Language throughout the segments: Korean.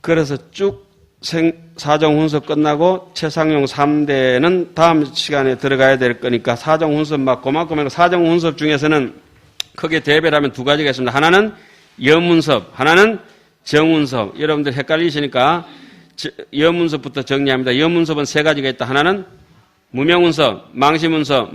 그래서 쭉 사정훈습 끝나고 최상용 3대는 다음 시간에 들어가야 될 거니까 사정훈습 막 고만고만 사정훈습 중에서는 크게 대별하면 두 가지가 있습니다. 하나는 염훈섭, 하나는 정훈섭. 여러분들 헷갈리시니까 염훈섭부터 정리합니다. 염훈섭은 세 가지가 있다. 하나는 무명훈섭, 망심훈섭,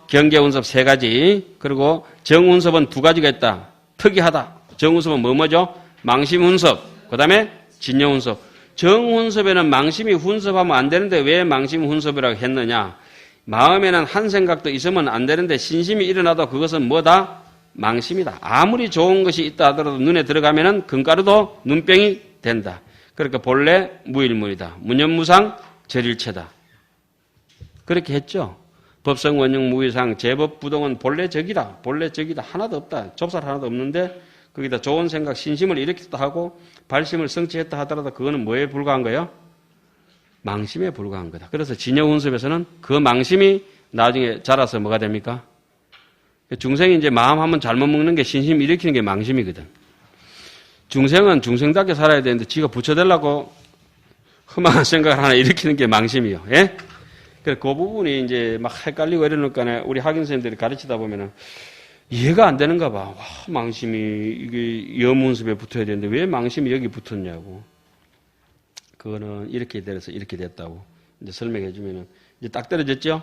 경계훈섭 세 가지. 그리고 정훈섭은 두 가지가 있다. 특이하다. 정훈섭은 뭐죠? 망심훈섭, 그 다음에 진여훈섭. 정훈섭에는 망심이 훈섭하면 안 되는데 왜 망심훈섭이라고 했느냐? 마음에는 한 생각도 있으면 안 되는데 신심이 일어나도 그것은 뭐다? 망심이다. 아무리 좋은 것이 있다 하더라도 눈에 들어가면은 금가루도 눈병이 된다. 그러니까 본래 무일무이다. 무념무상 절일체다. 그렇게 했죠. 법성 원형 무위상 제법 부동은 본래 적이다. 본래 적이다. 하나도 없다. 좁쌀 하나도 없는데 거기다 좋은 생각, 신심을 일으켰다 하고 발심을 성취했다 하더라도 그거는 뭐에 불과한 거예요? 망심에 불과한 거다. 그래서 진여훈습에서는 그 망심이 나중에 자라서 뭐가 됩니까? 중생이 이제 마음 한번 잘못 먹는 게 신심 일으키는 게 망심이거든. 중생은 중생답게 살아야 되는데 지가 부처되려고 험한 생각을 하나 일으키는 게 망심이요. 예? 그래서 그 부분이 이제 막 헷갈리고 이러니까 우리 학인 선생님들이 가르치다 보면은 이해가 안 되는가 봐. 와, 망심이 이게 염훈습에 붙어야 되는데 왜 망심이 여기 붙었냐고. 그거는 이렇게 돼서 이렇게 됐다고 이제 설명해 주면은 이제 딱 떨어졌죠?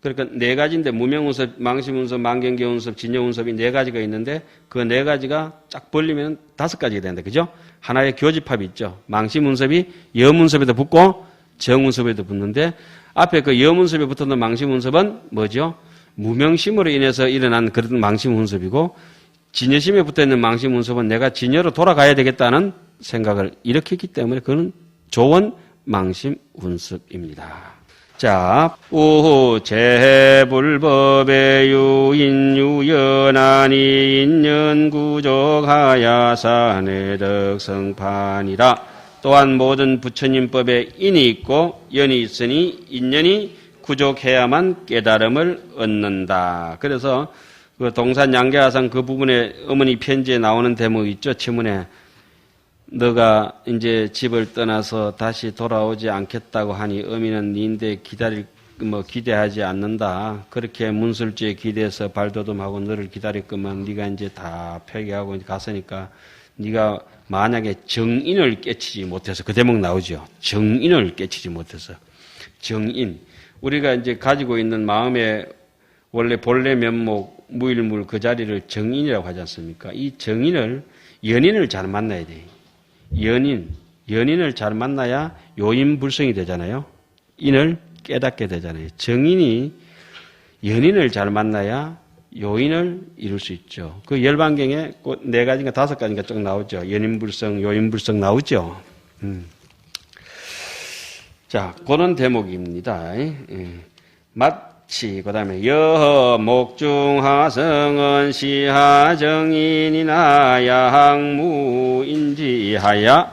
그러니까 네 가지인데 무명훈섭, 망심훈섭, 만경계훈섭, 진여훈섭이 네 가지가 있는데 그 네 가지가 쫙 벌리면 다섯 가지가 된다. 그죠? 하나의 교집합이 있죠. 망심훈섭이 염훈섭에도 붙고 정훈섭에도 붙는데 앞에 그 염훈섭에 붙었던 망심훈섭은 뭐죠? 무명심으로 인해서 일어난 그런 망심훈섭이고 진여심에 붙어있는 망심훈섭은 내가 진여로 돌아가야 되겠다는 생각을 일으켰기 때문에 그건 좋은 망심훈섭입니다. 자, 우후 재불법의 유인유연하니 인연구족하야산의 덕성판이라. 또한 모든 부처님법에 인이 있고 연이 있으니 인연이 구족해야만 깨달음을 얻는다. 그래서 그 동산 양계하상 그 부분에 어머니 편지에 나오는 대목 있죠. 지문에 너가 이제 집을 떠나서 다시 돌아오지 않겠다고 하니 어미는 니인데 기대하지 않는다. 그렇게 문술주에 기대해서 발돋움하고 너를 기다릴 거면 네가 이제 다 폐기하고 갔으니까 네가 만약에 정인을 깨치지 못해서 그 대목 나오죠. 정인을 깨치지 못해서 정인. 우리가 이제 가지고 있는 마음의 원래 본래 면목 무일물 그 자리를 정인이라고 하지 않습니까? 이 정인을 연인을 잘 만나야 돼. 연인을 잘 만나야 요인불성이 되잖아요. 인을 깨닫게 되잖아요. 정인이 연인을 잘 만나야 요인을 이룰 수 있죠. 그 열반경에 네 가지인가 다섯 가지인가 쭉 나오죠. 연인불성, 요인불성 나오죠. 자, 그런 대목입니다. 마치, 그 다음에 여허 목중하성은 시하정인이나 야학무인지하야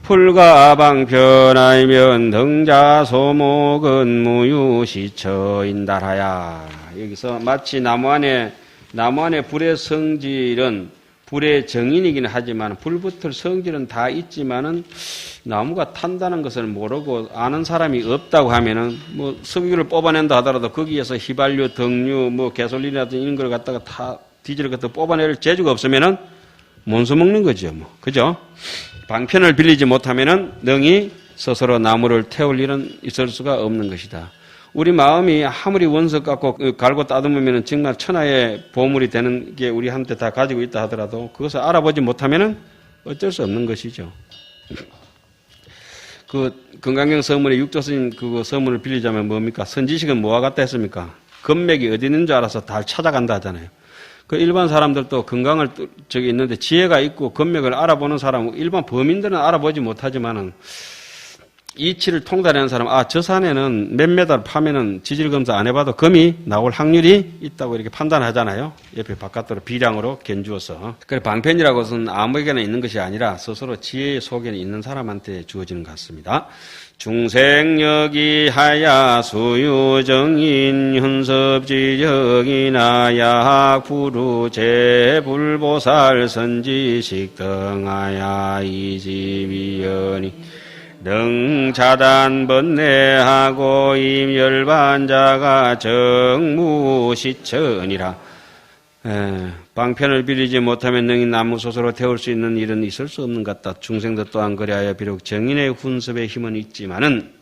풀가방편하면 등자소목은 무유시처인달하야. 여기서 마치 나무 안에 불의 성질은 불의 정인이긴 하지만 불붙을 성질은 다 있지만은 나무가 탄다는 것을 모르고 아는 사람이 없다고 하면은 뭐 석유를 뽑아낸다 하더라도 거기에서 휘발유, 등유, 뭐 가솔린이라든지 이런 걸 갖다가 다 디젤을 갖다 뽑아낼 재주가 없으면은 몬수 먹는 거죠. 뭐. 그죠? 방편을 빌리지 못하면은 능히 스스로 나무를 태울 일은 있을 수가 없는 것이다. 우리 마음이 아무리 원석 갖고 갈고 따듬으면 정말 천하의 보물이 되는 게 우리한테 다 가지고 있다 하더라도 그것을 알아보지 못하면 어쩔 수 없는 것이죠. 그 금강경 서문에 육조스님 그 서문을 빌리자면 뭡니까? 선지식은 뭐와 같다 했습니까? 금맥이 어디 있는 줄 알아서 다 찾아간다 하잖아요. 그 일반 사람들도 건강을 저기 있는데 지혜가 있고 금맥을 알아보는 사람, 일반 범인들은 알아보지 못하지만은 이치를 통달하는 사람, 저 산에는 몇 메달 파면은 지질검사 안 해봐도 금이 나올 확률이 있다고 이렇게 판단하잖아요. 옆에 바깥으로 비량으로 견주어서. 그래, 방편이라고 해서는 아무에게나 있는 것이 아니라 스스로 지혜의 속에 있는 사람한테 주어지는 것 같습니다. 중생력이 하야 수유정인 현섭지정이나 약부루 제불보살 선지식 등하야 이지위연이 능 자단번뇌하고 임열반자가 정무시천이라. 방편을 빌리지 못하면 능히 나무소서로 태울 수 있는 일은 있을 수 없는 것 같다. 중생도 또한 그리하여 비록 정인의 훈습의 힘은 있지만은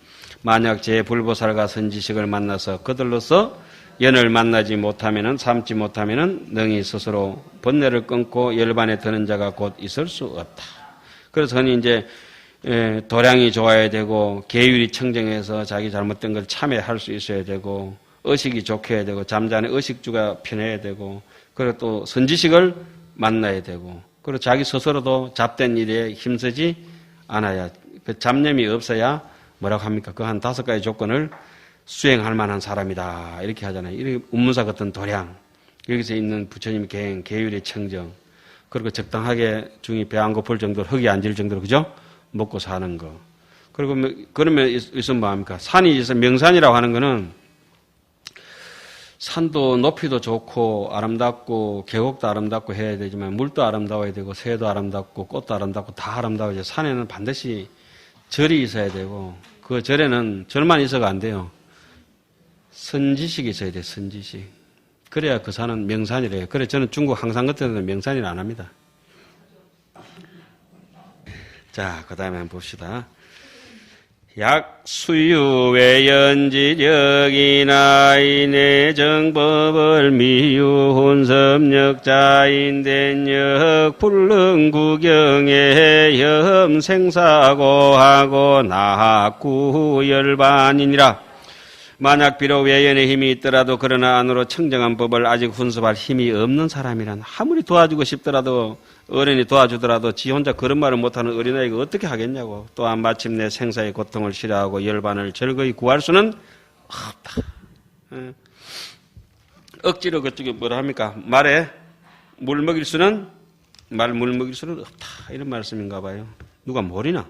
만약 제 불보살과 선지식을 만나서 그들로서 연을 만나지 못하면은 삼지 못하면은 능히 스스로 번뇌를 끊고 열반에 드는 자가 곧 있을 수 없다. 그래서 흔히 이제 도량이 좋아야 되고 계율이 청정해서 자기 잘못된 걸 참회할 수 있어야 되고 의식이 좋게 해야 되고 잠자는 의식주가 편해야 되고 그리고 또 선지식을 만나야 되고 그리고 자기 스스로도 잡된 일에 힘쓰지 않아야 그 잡념이 없어야 뭐라고 합니까? 그 한 5가지 조건을 수행할 만한 사람이다 이렇게 하잖아요. 이렇게 운문사 같은 도량 여기서 있는 부처님의 계행, 계율의 청정 그리고 적당하게 중이 배 안 고플 정도로 흙이 안 질 정도로 그죠? 먹고 사는 거. 그리고 그러면 있으면 뭐합니까? 산이 있어 명산이라고 하는 거는 산도 높이도 좋고 아름답고 계곡도 아름답고 해야 되지만 물도 아름다워야 되고 새도 아름답고 꽃도 아름답고 다 아름다워야 산에는 반드시 절이 있어야 되고 그 절에는 절만 있어가 안 돼요. 선지식이 있어야 돼요. 선지식. 그래야 그 산은 명산이래요. 그래 저는 중국 항상 같은 데는 명산이라 안 합니다. 자, 그 다음에 한번 봅시다. 약수유외연지력이나 이내정법을 미유혼섭력자인된역 불능구경에 염생사고하고 낙구열반이니라. 만약 비록 외연의 힘이 있더라도 그러나 안으로 청정한 법을 아직 훈습할 힘이 없는 사람이란 아무리 도와주고 싶더라도 어른이 도와주더라도 지 혼자 그런 말을 못하는 어린아이가 어떻게 하겠냐고. 또한 마침내 생사의 고통을 싫어하고 열반을 즐거이 구할 수는 없다. 억지로 그쪽에 뭐라 합니까? 말에 물 먹일 수는 없다. 이런 말씀인가 봐요. 누가 모르나?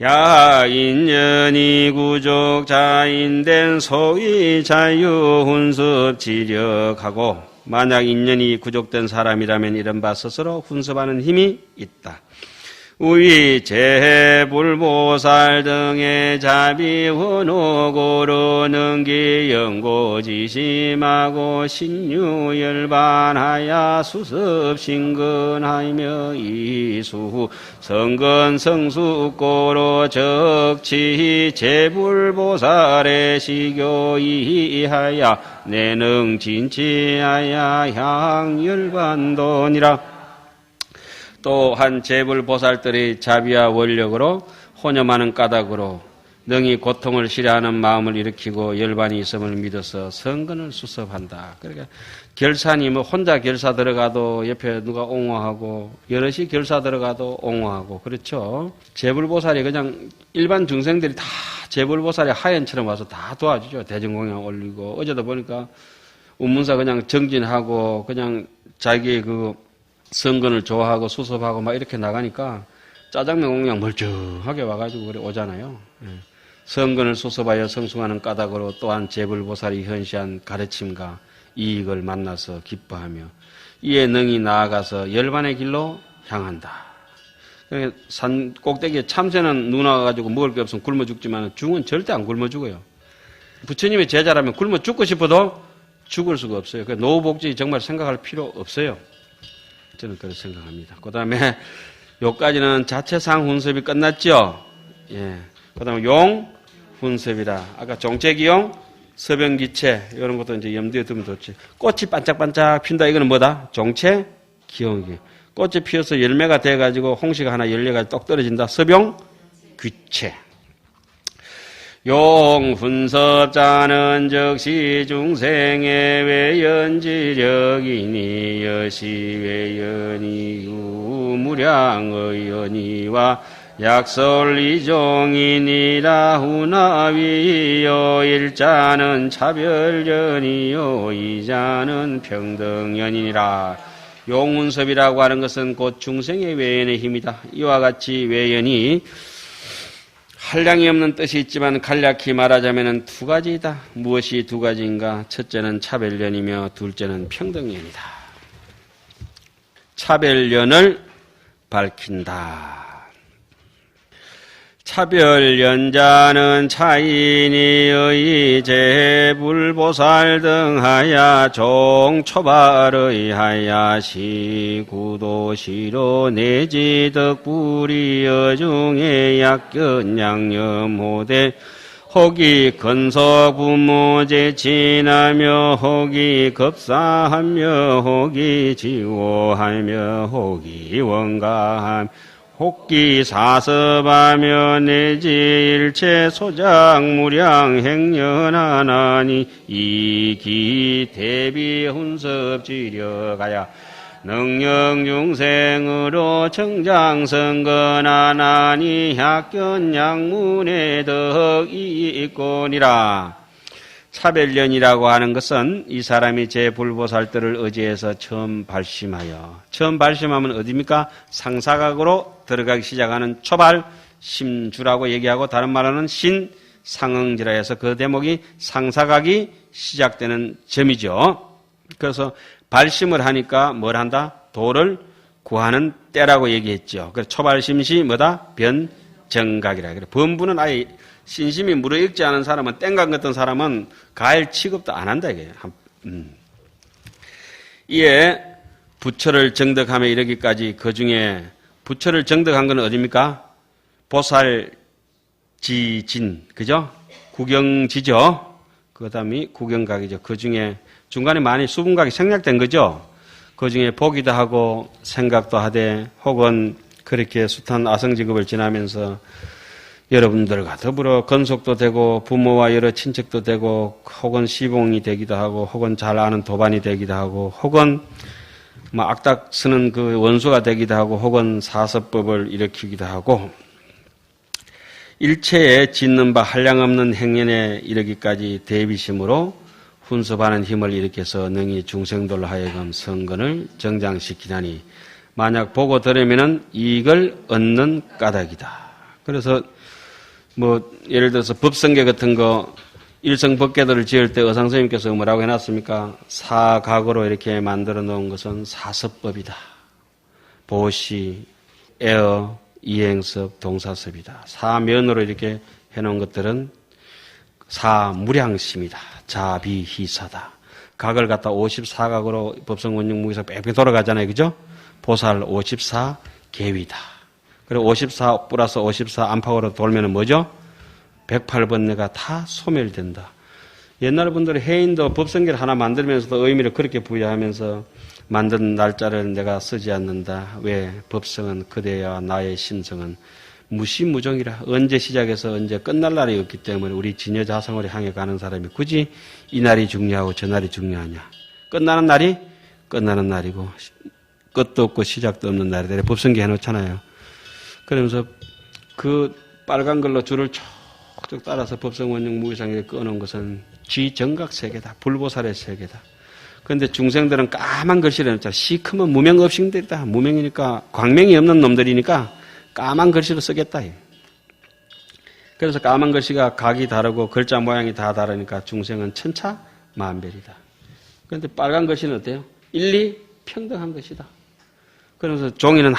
야인연이 구족 자인된 소위 자유훈습 지력하고 만약 인연이 구족된 사람이라면 이런 바 스스로 훈습하는 힘이 있다. 우위 제불보살 등의 자비원호고로 능기연고지심하고 신유열반하야 수습신근하며 이수 성근성수고로 적치 제불보살의 시교이하야 내능진치하야 향열반도니라. 또한 제불보살들의 자비와 원력으로 혼념하는 까닭으로 능히 고통을 싫어하는 마음을 일으키고 열반이 있음을 믿어서 성근을 수습한다. 그러니까 결산이 뭐 혼자 결사 들어가도 옆에 누가 옹호하고 여럿이 결사 들어가도 옹호하고 그렇죠. 제불보살이 그냥 일반 중생들이 다 제불보살의 하연처럼 와서 다 도와주죠. 대전공양 올리고 어제도 보니까 운문사 그냥 정진하고 그냥 자기 그 성근을 좋아하고 수습하고 막 이렇게 나가니까 짜장면 공양 멀쩡하게 와가지고 그래 오잖아요. 성근을 수습하여 성승하는 까닭으로 또한 제불보살이 현시한 가르침과 이익을 만나서 기뻐하며 이에 능히 나아가서 열반의 길로 향한다. 산 꼭대기에 참새는 눈 와가지고 먹을 게 없으면 굶어 죽지만 중은 절대 안 굶어 죽어요. 부처님의 제자라면 굶어 죽고 싶어도 죽을 수가 없어요. 그러니까 노후복지 정말 생각할 필요 없어요. 저는 그렇게 생각합니다. 그 다음에 요까지는 자체상 훈습이 끝났죠. 예. 그 다음에 용 훈습이다. 아까 종체기용, 서병기체 이런 것도 이제 염두에 두면 좋지. 꽃이 반짝반짝 핀다. 이거는 뭐다? 종체 기용이. 꽃이 피어서 열매가 돼가지고 홍시가 하나 열려가지고 똑 떨어진다. 서병귀체. 용훈섭자는 즉시 중생의 외연지력이니 여시외연이 유무량의연이와 약설이종이니라 후나위요 일자는 차별연이요 이자는 평등연이니라. 용훈섭이라고 하는 것은 곧 중생의 외연의 힘이다. 이와 같이 외연이 한량이 없는 뜻이 있지만 간략히 말하자면 두 가지이다. 무엇이 두 가지인가? 첫째는 차별련이며 둘째는 평등련이다. 차별련을 밝힌다. 차별련자는 차인이의 재불보살 등하야 종초발의 하야 시구도시로 내지 덕불이 여중에 약견 양념호대 혹이 근서부모제 지나며 혹이 급사하며 혹이 지호하며 혹이 원가하며 혹기 사섭하며 내지 일체 소작무량 행연하나니 이기 대비 훈섭지려가야 능력중생으로 청장성건하나니 학견양문의 덕이 있거니라. 차별련이라고 하는 것은 이 사람이 제 불보살들을 의지해서 처음 발심하여 처음 발심하면 어디입니까? 상사각으로 들어가기 시작하는 초발 심주라고 얘기하고 다른 말로는 신상응지라 해서 그 대목이 상사각이 시작되는 점이죠. 그래서 발심을 하니까 뭘 한다? 도를 구하는 때라고 얘기했죠. 그래서 초발심시 뭐다? 변정각이라. 그래. 범부는 아예 신심이 무르익지 않은 사람은 땡강 같은 사람은 가일 취급도 안 한다 이게. 이에 부처를 정덕하며 이르기까지 그 중에 부처를 정덕한 건 어디입니까? 보살지진, 그죠? 구경지죠? 그 다음이 구경각이죠. 그 중에 중간에 많이 수분각이 생략된 거죠? 그 중에 보기도 하고 생각도 하되 혹은 그렇게 숱한 아성직업을 지나면서 여러분들과 더불어 건속도 되고 부모와 여러 친척도 되고 혹은 시봉이 되기도 하고 혹은 잘 아는 도반이 되기도 하고 혹은 악닥 쓰는 그 원수가 되기도 하고 혹은 사서법을 일으키기도 하고 일체에 짓는 바 한량없는 행연에 이르기까지 대비심으로 훈습하는 힘을 일으켜서 능히 중생들로 하여금 성근을 정장시키나니 만약 보고 들으면은 이익을 얻는 까닭이다. 그래서 예를 들어서 법성계 같은 거 일성법계들을 지을 때 의상스님께서 뭐라고 해놨습니까? 사각으로 이렇게 만들어 놓은 것은 사섭법이다. 보시, 애어, 이행섭, 동사섭이다. 사면으로 이렇게 해놓은 것들은 사무량심이다. 자비희사다. 각을 갖다 54각으로 법성원육무기사 빽빽 돌아가잖아요. 그죠? 보살 54계위다. 그리고 54 플러스 54 안팎으로 돌면은 뭐죠? 108번뇌가 다 소멸된다. 옛날 분들은 해인도 법성계를 하나 만들면서도 의미를 그렇게 부여하면서 만든 날짜를 내가 쓰지 않는다. 왜? 법성은 그대와 나의 심성은 무시무종이라. 언제 시작해서 언제 끝날 날이 없기 때문에 우리 진여자성으로 향해 가는 사람이 굳이 이 날이 중요하고 저 날이 중요하냐. 끝나는 날이 끝나는 날이고 끝도 없고 시작도 없는 날이다. 법성계 해놓잖아요. 그러면서 그 빨간 걸로 줄을 쭉쭉 따라서 법성원용 무기상에 꺼놓은 것은 쥐정각세계다. 불보살의 세계다. 그런데 중생들은 까만 글씨를 해놓자. 시커먼 무명업신들이다. 무명이니까 광명이 없는 놈들이니까 까만 글씨로 쓰겠다. 그래서 까만 글씨가 각이 다르고 글자 모양이 다 다르니까 중생은 천차만별이다. 그런데 빨간 글씨는 어때요? 일리 평등한 것이다. 그러면서 종이는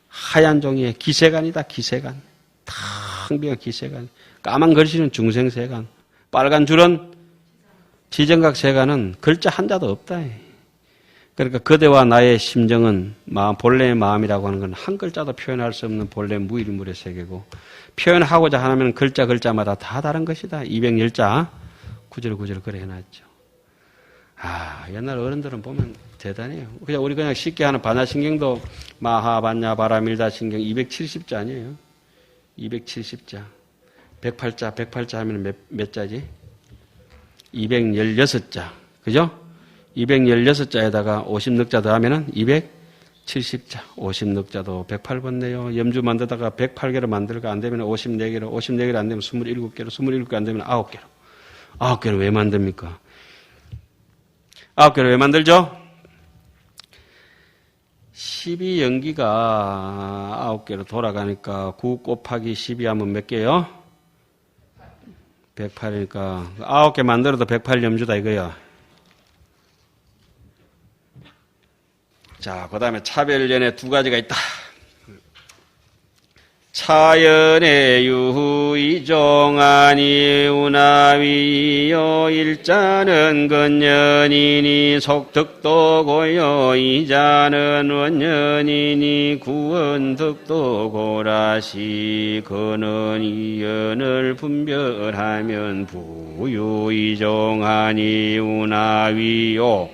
하얀 종이에 기세간이다. 기세간. 텅비어 기세간. 까만 글씨는 중생세간. 빨간 줄은 지정각세간은 글자 한자도 없다. 그러니까 그대와 나의 심정은 본래의 마음이라고 하는 건 한 글자도 표현할 수 없는 본래 무일물의 세계고 표현하고자 하면 글자마다 다 다른 것이다. 210자 구절구절 그래 해놨죠. 옛날 어른들은 보면 대단해요. 우리 그냥 쉽게 하는 반야신경도 마하반야 바라밀다 신경 270자 아니에요. 270자. 108자 하면 몇 자지? 216자. 그죠? 216자에다가 50넉자 더하면은 270자. 50넉자도 108번네요. 염주 만들다가 108개로 만들까 안 되면 54개로, 54개로 안 되면 27개로, 27개 안 되면 9개로. 9개로 왜 만듭니까? 9개로 왜 만들죠? 12연기가 9개로 돌아가니까 9 곱하기 12 하면 몇 개요? 108이니까 9개 만들어도 108염주다 이거야. 자, 그 다음에 차별연에 두 가지가 있다. 차연의 유이종아니 우나위요 일자는 근연이니 속득도 고요 이자는 원연이니 구원득도 고라시 그는 이연을 분별하면 부유이종아니 우나위요.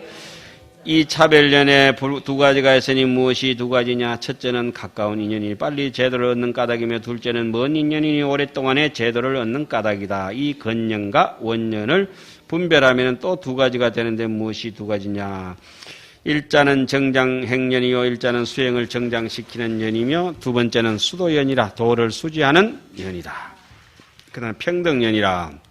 이 차별연에 두 가지가 있으니 무엇이 두 가지냐? 첫째는 가까운 인연이니 빨리 제도를 얻는 까닭이며 둘째는 먼 인연이니 오랫동안의 제도를 얻는 까닭이다. 이 근연과 원연을 분별하면 또 두 가지가 되는데 무엇이 두 가지냐? 일자는 정장행연이요 일자는 수행을 정장시키는 연이며 두 번째는 수도연이라 도를 수지하는 연이다. 그 다음 평등연이라.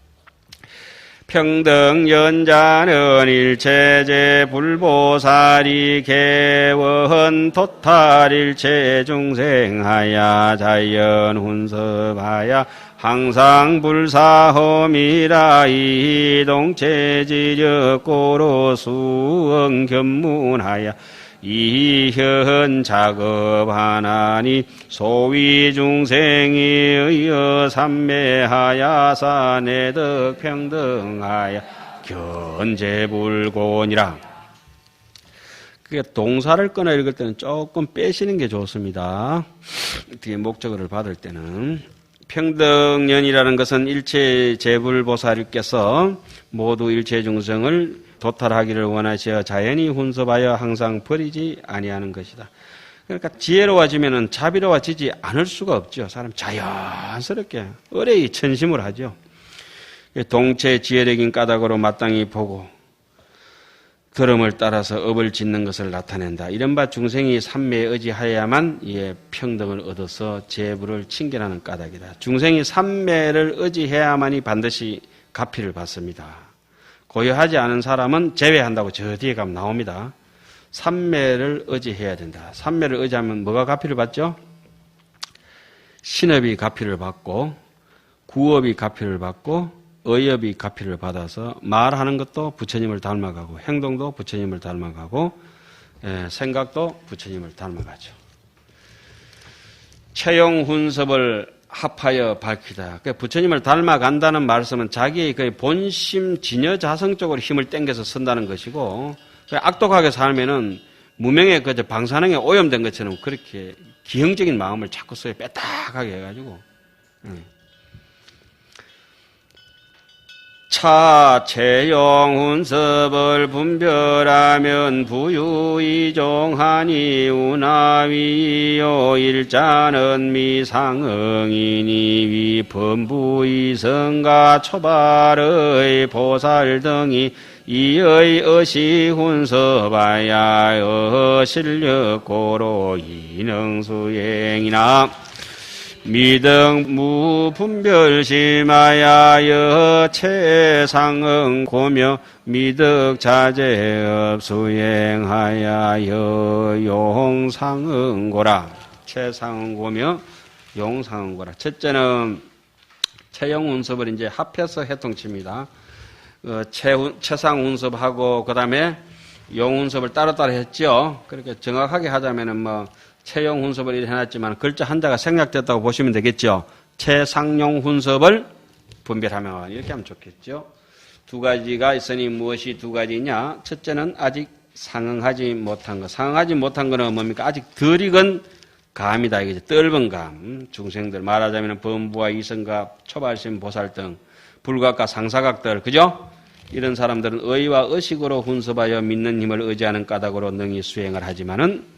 평등연자는 일체제 불보살이 개원 토탈일체 중생하야 자연훈섭하야 항상 불사험이라 이동체지력고로 수응견문하야 이현 작업하나니 소위 중생이 의여 삼매하야사 내덕 평등하야 견제불곤이라. 그게 동사를 끊어 읽을 때는 조금 빼시는 게 좋습니다. 뒤에 목적어를 받을 때는. 평등연이라는 것은 일체 제불보살께서 모두 일체 중생을 도탈하기를 원하시어 자연히 훈섭하여 항상 버리지 아니하는 것이다. 그러니까 지혜로워지면은 자비로워지지 않을 수가 없죠. 사람 자연스럽게 의뢰히 천심을 하죠. 동체 지혜력인 까닭으로 마땅히 보고 들음을 따라서 업을 짓는 것을 나타낸다. 이른바 중생이 삼매에 의지하여야만 이에 평등을 얻어서 재부를 칭견하는 까닭이다. 중생이 삼매를 의지해야만이 반드시 가피를 받습니다. 고요하지 않은 사람은 제외한다고 저 뒤에 가면 나옵니다. 삼매를 의지해야 된다. 삼매를 의지하면 뭐가 가피를 받죠? 신업이 가피를 받고 구업이 가피를 받고 의업이 가피를 받아서 말하는 것도 부처님을 닮아가고 행동도 부처님을 닮아가고 생각도 부처님을 닮아가죠. 채용훈섭을 합하여 밝히다. 부처님을 닮아간다는 말씀은 자기의 그 본심 진여자성 쪽으로 힘을 땡겨서 쓴다는 것이고, 악독하게 살면은 무명의 그 방사능에 오염된 것처럼 그렇게 기형적인 마음을 자꾸 써요. 빼딱하게 해가지고. 차채용훈섭을 분별하면 부유이종하니 우나위요 일자는 미상응이니 위범부이성가 초발의 보살 등이 이의 어시훈섭하야 어실력고로 이능수행이나 미등 무분별심하여 최상응 고며 미득 자제업 수행하여 용상응고라. 최상응 고며 용상응고라. 첫째는 채용운섭을 이제 합해서 해통칩니다. 최상운섭하고 그 다음에 용운섭을 따로따로 했죠. 그렇게 정확하게 하자면은 채용 훈섭을 이렇게 해놨지만 글자 한자가 생략됐다고 보시면 되겠죠. 채상용 훈섭을 분별하면 이렇게 하면 좋겠죠. 두 가지가 있으니 무엇이 두 가지냐? 첫째는 아직 상응하지 못한 것. 상응하지 못한 것은 뭡니까? 아직 덜 익은 감이다. 이게 떫은 감. 중생들 말하자면 범부와 이성갑, 초발심, 보살 등 불각과 상사각들, 그죠? 이런 사람들은 의와 의식으로 훈섭하여 믿는 힘을 의지하는 까닭으로 능히 수행을 하지만은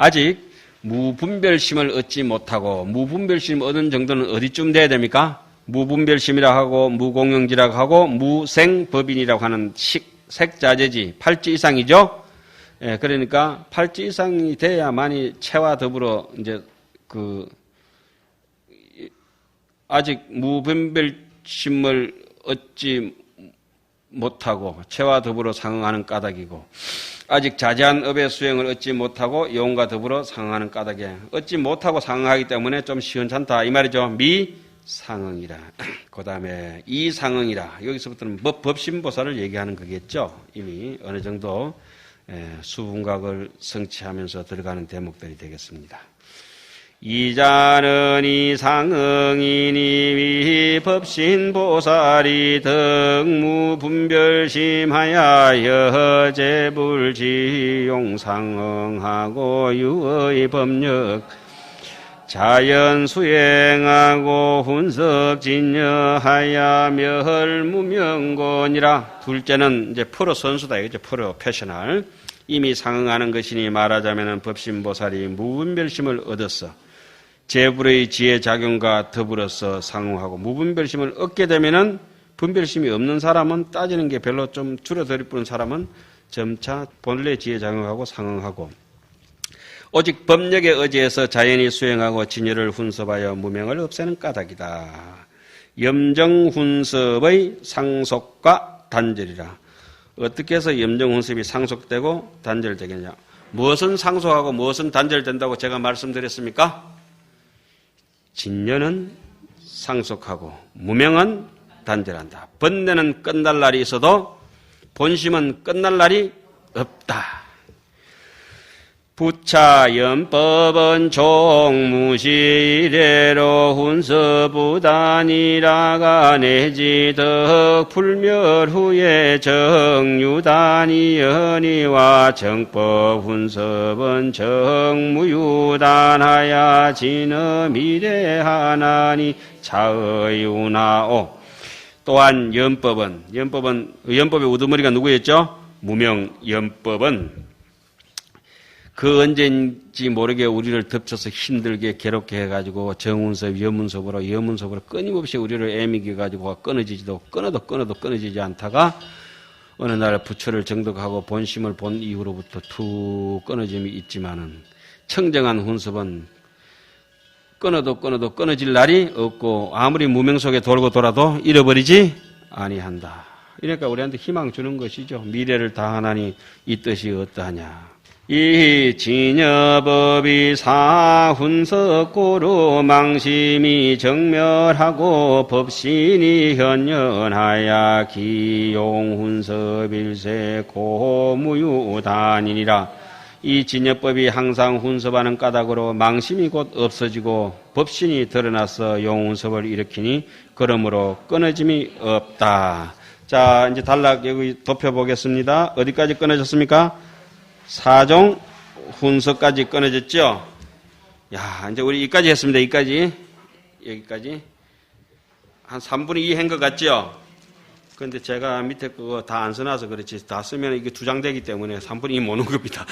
아직 무분별심을 얻지 못하고, 무분별심 얻은 정도는 어디쯤 돼야 됩니까? 무분별심이라고 하고 무공영지라고 하고 무생법인이라고 하는 색자재지 8지 이상이죠. 예, 그러니까 8지 이상이 돼야만이 체와 더불어 이제 아직 무분별심을 얻지 못하고 체와 더불어 상응하는 까닭이고, 아직 자제한 업의 수행을 얻지 못하고 영혼과 더불어 상응하는 까닭에 얻지 못하고 상응하기 때문에 좀 시원찮다 이 말이죠. 미상응이라. 그 다음에 이상응이라. 여기서부터는 법신보살을 얘기하는 거겠죠. 이미 어느 정도 수분각을 성취하면서 들어가는 대목들이 되겠습니다. 이자는 이상응이니 법신보살이 덕무분별심하여 제불지용상응하고 유의 법력 자연수행하고 훈석진여하여 멸무명곤이라. 둘째는 이제 프로 선수다 이거죠. 프로 패셔널. 이미 상응하는 것이니 말하자면 법신보살이 무분별심을 얻었어. 제불의 지혜 작용과 더불어서 상응하고 무분별심을 얻게 되면은 분별심이 없는 사람은 따지는 게 별로 좀 줄어들 뿐 사람은 점차 본래 지혜 작용하고 상응하고 오직 법력에 의지해서 자연히 수행하고 진여를 훈섭하여 무명을 없애는 까닭이다. 염정훈섭의 상속과 단절이라. 어떻게 해서 염정훈섭이 상속되고 단절되겠냐. 무엇은 상속하고 무엇은 단절된다고 제가 말씀드렸습니까? 진여는 상속하고 무명은 단절한다. 번뇌는 끝날 날이 있어도 본심은 끝날 날이 없다. 부차연법은 종무시례로 훈서부단이라가 내지 덕불멸 후에 정유단이 연이와 정법 훈섭은 정무유단하야 진어미래하나니 차의우나오. 또한 연법의 우두머리가 누구였죠? 무명연법은 그 언제인지 모르게 우리를 덮쳐서 힘들게 괴롭게 해가지고 정운섭, 여문섭으로 끊임없이 우리를 애미게 가지고 끊어도 끊어지지 않다가 어느 날 부처를 정득하고 본심을 본 이후로부터 툭 끊어짐이 있지만은 청정한 훈섭은 끊어도 끊어질 날이 없고 아무리 무명 속에 돌고 돌아도 잃어버리지 아니한다. 그러니까 우리한테 희망 주는 것이죠. 미래를 다하나니 이 뜻이 어떠하냐. 이 진여법이 사훈석고로 망심이 정멸하고 법신이 현연하야 기용훈섭일세 고무유단이니라. 이 진여법이 항상 훈섭하는 까닭으로 망심이 곧 없어지고 법신이 드러나서 용훈섭을 일으키니 그러므로 끊어짐이 없다. 자, 이제 단락 여기 덮여보겠습니다. 어디까지 끊어졌습니까? 사종 훈서까지 끊어졌죠? 야, 이제 우리 여기까지 했습니다. 여기까지. 한 3분의 2 한 것 같죠? 근데 제가 밑에 그거 다 안 써놔서 그렇지. 다 쓰면 이게 2장 되기 때문에 3분의 2 못 온 겁니다.